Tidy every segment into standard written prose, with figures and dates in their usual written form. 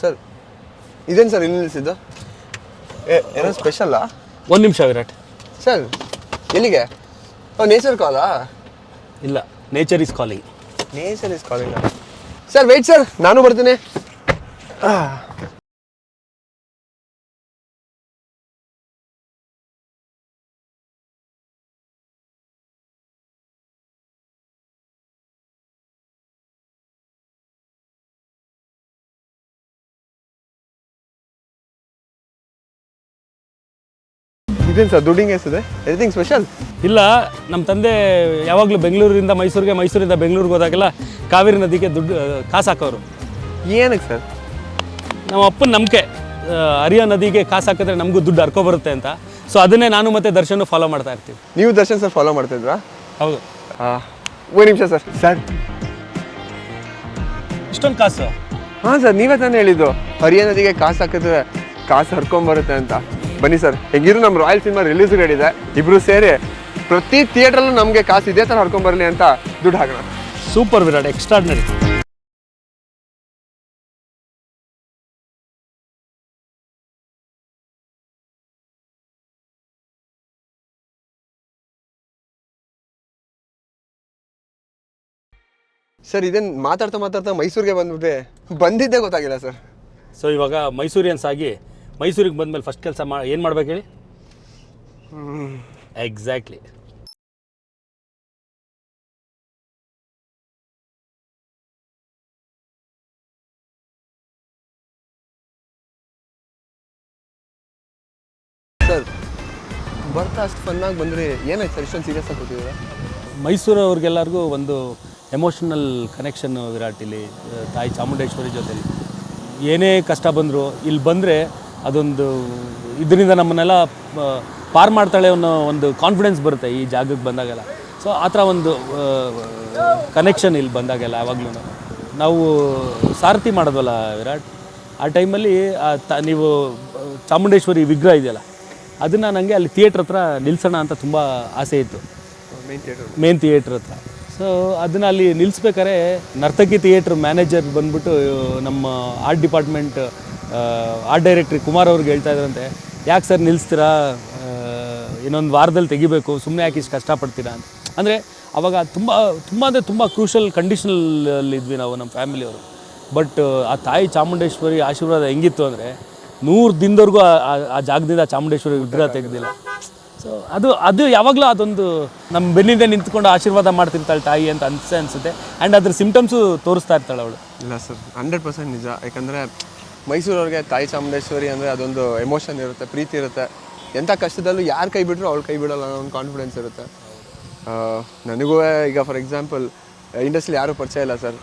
Sir ಇದೇನು sir ಇಲ್ಲಿ ನಿಲ್ಲಿಸಿದ್ದು ಏನೋ ಸ್ಪೆಷಲ್ಲಾ? ಒಂದು ನಿಮಿಷ ವಿರಾಟ್. ಸರ್ ಎಲ್ಲಿಗೆ? ನೇಚರ್ ಕಾಲಾ? ಇಲ್ಲ, nature is calling. Nature is calling. Sir wait sir, ನಾನು ಬರ್ತೀನಿ. ಇದೇನು ಸರ್ ದುಡ್ಡಿಂಗ್ ಎಷ್ಟಿದೆ? Anything special? ಇಲ್ಲ, ನಮ್ಮ ತಂದೆ ಯಾವಾಗಲೂ ಬೆಂಗಳೂರಿಂದ ಮೈಸೂರಿಗೆ, ಮೈಸೂರಿಂದ ಬೆಂಗಳೂರಿಗೆ ಹೋದಾಗೆಲ್ಲ ಕಾವೇರಿ ನದಿಗೆ ದುಡ್ಡು ಕಾಸು ಹಾಕೋರು. ಏನಕ್ಕೆ ಸರ್? ನಮ್ಮ ಅಪ್ಪನ ನಂಬಿಕೆ, ಹರಿಯೋ ನದಿಗೆ ಕಾಸು ಹಾಕಿದ್ರೆ ನಮಗೂ ದುಡ್ಡು ಹರ್ಕೊಬರುತ್ತೆ ಅಂತ. ಸೊ ಅದನ್ನೇ ನಾನು ಮತ್ತು ದರ್ಶನ್ ಫಾಲೋ ಮಾಡ್ತಾ ಇರ್ತೀವಿ. ನೀವು ದರ್ಶನ್ ಸರ್ ಫಾಲೋ ಮಾಡ್ತಿದ್ರಾ? ಹೌದು. ಒಂದು ನಿಮಿಷ ಸರ್. ಸರ್ ಇಷ್ಟೊಂದು ಕಾಸು? ಹಾಂ ಸರ್, ನೀವೇ ತಾನೇ ಹೇಳಿದ್ದು ಹರಿಯೋ ನದಿಗೆ ಕಾಸು ಹಾಕಿದ್ರೆ ಕಾಸು ಹರ್ಕೊಂಬರುತ್ತೆ ಅಂತ. ಬನ್ನಿ ಸರ್, ಹೆಂಗಿದ್ರು ನಮ್ಮ ರಾಯಲ್ ಸಿನಿಮಾ ರಿಲೀಸ್ ರೆಡಿದೆ. ಇಬ್ರು ಸೇರಿ ಪ್ರತಿ ಥಿಯೇಟ್ರಲ್ಲೂ ನಮಗೆ ಕಾಸು ಇದೇ ಥರ ಹರ್ಕೊಂಬರಲಿ ಅಂತ ದುಡ್ಡು ಹಾಕೋಣ. Super Virat, extraordinary. ಸರ್ ಇದೇನು ಮಾತಾಡ್ತಾ ಮಾತಾಡ್ತಾ ಮೈಸೂರಿಗೆ ಬಂದ್ಬಿಟ್ಟೆ, ಬಂದಿದ್ದೇ ಗೊತ್ತಾಗಿಲ್ಲ ಸರ್. ಸೊ ಇವಾಗ ಮೈಸೂರಿಯನ್ಸ್ ಆಗಿ ಮೈಸೂರಿಗೆ ಬಂದಮೇಲೆ ಫಸ್ಟ್ ಕೆಲಸ ಏನು ಮಾಡ್ಬೇಕು ಹೇಳಿ? ಎಕ್ಸಾಕ್ಟ್ಲಿ. ಸರ್ ಬರ್ತಾ ಅಷ್ಟು ಫನ್ನಾಗಿ ಬಂದರೆ ಏನಾಯ್ತು ಸರ್ ಇಷ್ಟೊಂದು ಸೀರಿಯಸ್ ಆಗಿ ಕೂತಿದ್ದೀರಾ? ಮೈಸೂರವ್ರಿಗೆಲ್ಲರಿಗೂ ಒಂದು ಎಮೋಷನಲ್ ಕನೆಕ್ಷನ್ನು ವಿರಾಟ್. ಇಲ್ಲಿ ತಾಯಿ ಚಾಮುಂಡೇಶ್ವರಿ ಜೊತೆಲಿ ಏನೇ ಕಷ್ಟ ಬಂದರೂ ಇಲ್ಲಿ ಬಂದರೆ ಅದೊಂದು ಇದರಿಂದ ನಮ್ಮನ್ನೆಲ್ಲ ಪಾರ್ ಮಾಡ್ತಾಳೆ ಅನ್ನೋ ಒಂದು ಕಾನ್ಫಿಡೆನ್ಸ್ ಬರುತ್ತೆ ಈ ಜಾಗಕ್ಕೆ ಬಂದಾಗೆಲ್ಲ. ಸೊ ಆ ಥರ ಒಂದು ಕನೆಕ್ಷನ್ ಇಲ್ಲಿ ಬಂದಾಗೆಲ್ಲ ಯಾವಾಗಲೂ ನಾವು ಸಾರಥಿ ಮಾಡೋದಲ್ಲ ವಿರಾಟ್, ಆ ಟೈಮಲ್ಲಿ ನೀವು ಚಾಮುಂಡೇಶ್ವರಿ ವಿಗ್ರಹ ಇದೆಯಲ್ಲ ಅದನ್ನು ನನಗೆ ಅಲ್ಲಿ ಥಿಯೇಟ್ರ್ ಹತ್ರ ನಿಲ್ಸೋಣ ಅಂತ ತುಂಬ ಆಸೆ ಇತ್ತು, ಮೇನ್ ಥಿಯೇಟ್ರ್ ಹತ್ರ. ಸೊ ಅದನ್ನು ಅಲ್ಲಿ ನಿಲ್ಲಿಸ್ಬೇಕಾದ್ರೆ ನರ್ತಕಿ ಥಿಯೇಟ್ರ್ ಮ್ಯಾನೇಜರ್ ಬಂದ್ಬಿಟ್ಟು ನಮ್ಮ art department art directory Kumar ಅವ್ರಿಗೆ ಹೇಳ್ತಾ ಇದ್ರಂತೆ, ಯಾಕೆ ಸರ್ ನಿಲ್ಲಿಸ್ತೀರಾ, ಇನ್ನೊಂದು ವಾರದಲ್ಲಿ ತೆಗಿಬೇಕು, ಸುಮ್ಮನೆ ಯಾಕೆ ಇಷ್ಟು ಕಷ್ಟಪಡ್ತೀರಾ ಅಂತ. ಅಂದರೆ ಅವಾಗ ತುಂಬ ಅಂದರೆ ತುಂಬ ಕ್ರೂಷಲ್ ಕಂಡೀಷನಲ್ಲಿದ್ವಿ ನಾವು, ನಮ್ಮ ಫ್ಯಾಮಿಲಿಯವರು. ಬಟ್ ಆ ತಾಯಿ ಚಾಮುಂಡೇಶ್ವರಿ ಆಶೀರ್ವಾದ ಹೆಂಗಿತ್ತು ಅಂದರೆ 100 ದಿನದವರೆಗೂ ಆ ಜಾಗದಿಂದ ಚಾಮುಂಡೇಶ್ವರಿ ವಿಗ್ರಹ ತೆಗೆದಿಲ್ಲ. ಸೊ ಅದು ಯಾವಾಗಲೂ ಅದೊಂದು ನಮ್ಮ ಬೆನ್ನಿಂದ ನಿಂತ್ಕೊಂಡು ಆಶೀರ್ವಾದ ಮಾಡ್ತಿರ್ತಾಳೆ ತಾಯಿ ಅಂತ ಅನಿಸುತ್ತೆ. ಆ್ಯಂಡ್ ಅದ್ರ ಸಿಮ್ಟಮ್ಸು ತೋರಿಸ್ತಾ ಇರ್ತಾಳೆ ಅವಳು. ಇಲ್ಲ ಸರ್, 100% ನಿಜ. ಯಾಕಂದರೆ ಮೈಸೂರವ್ರಿಗೆ ತಾಯಿ ಚಾಮುಂಡೇಶ್ವರಿ ಅಂದರೆ ಅದೊಂದು ಎಮೋಷನ್ ಇರುತ್ತೆ, ಪ್ರೀತಿ ಇರುತ್ತೆ. ಎಂಥ ಕಷ್ಟದಲ್ಲೂ ಯಾರು ಕೈ ಬಿಟ್ಟರು ಅವಳು ಕೈ ಬಿಡೋಲ್ಲ ಅನ್ನೋ ಒಂದು ಕಾನ್ಫಿಡೆನ್ಸ್ ಇರುತ್ತೆ. ನನಗೂ ಈಗ ಫಾರ್ ಎಕ್ಸಾಂಪಲ್ ಇಂಡಸ್ಟ್ರಿ ಯಾರೂ ಪರಿಚಯ ಇಲ್ಲ ಸರ್.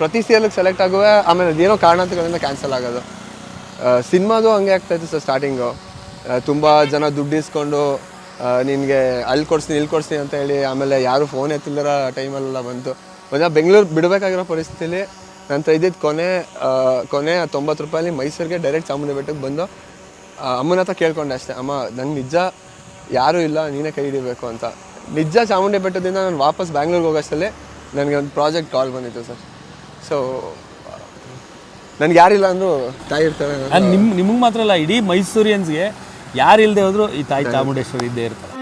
ಪ್ರತಿ ಸೀರಿಯಲ್ಗೆ ಸೆಲೆಕ್ಟ್ ಆಗುವೆ, ಆಮೇಲೆ ಅದೇನೋ ಕಾರಣಾಂತರಗಳಿಂದ ಕ್ಯಾನ್ಸಲ್ ಆಗೋದು. ಸಿನಿಮಾದು ಹಂಗೆ ಆಗ್ತಾಯಿತ್ತು ಸರ್. ಸ್ಟಾರ್ಟಿಂಗು ತುಂಬ ಜನ ದುಡ್ಡು ಇಸ್ಕೊಂಡು ನಿನಗೆ ಅಲ್ಲಿ ಕೊಡಿಸ್ತೀನಿ ಇಲ್ಲಿ ಕೊಡಿಸ್ತೀನಿ ಅಂತ ಹೇಳಿ, ಆಮೇಲೆ ಯಾರು ಫೋನ್ ಎತ್ತಿಲ್ಲರ ಟೈಮಲ್ಲೆಲ್ಲ ಬಂತು. ಒಂದಿನ ಬೆಂಗಳೂರು ಬಿಡಬೇಕಾಗಿರೋ ಪರಿಸ್ಥಿತಿಲಿ ನಾನು ತೆಗೆದಿದ್ದು ಕೊನೆ 90 ರೂಪಾಯಲ್ಲಿ ಮೈಸೂರಿಗೆ ಡೈರೆಕ್ಟ್ ಚಾಮುಂಡಿ ಬೆಟ್ಟಕ್ಕೆ ಬಂದು ಅಮ್ಮನ ಹತ್ರ ಕೇಳ್ಕೊಂಡೆ ಅಷ್ಟೇ, ಅಮ್ಮ ನಂಗೆ ನಿಜ ಯಾರೂ ಇಲ್ಲ, ನೀನೇ ಕೈ ಹಿಡಿಬೇಕು ಅಂತ. ನಿಜ ಚಾಮುಂಡಿ ಬೆಟ್ಟದಿಂದ ನಾನು ವಾಪಸ್ ಬ್ಯಾಂಗ್ಳೂರಿಗೆ ಹೋಗೋಷ್ಟಲ್ಲೇ ನನಗೆ ಒಂದು ಪ್ರಾಜೆಕ್ಟ್ ಕಾಲ್ ಬಂದಿತ್ತು ಸರ್. ಸೊ ನನಗೆ ಯಾರಿಲ್ಲ ಅಂದರೂ ತಾಯಿ ಇರ್ತಾರೆ. ನಿಮಗೆ ಮಾತ್ರ ಅಲ್ಲ, ಇಡೀ ಮೈಸೂರಿಯನ್ಸ್ಗೆ ಯಾರು ಇಲ್ಲದೆ ಹೋದರೂ ಈ ತಾಯಿ ಚಾಮುಂಡೇಶ್ವರಿ ಇದ್ದೇ ಇರ್ತಾರೆ.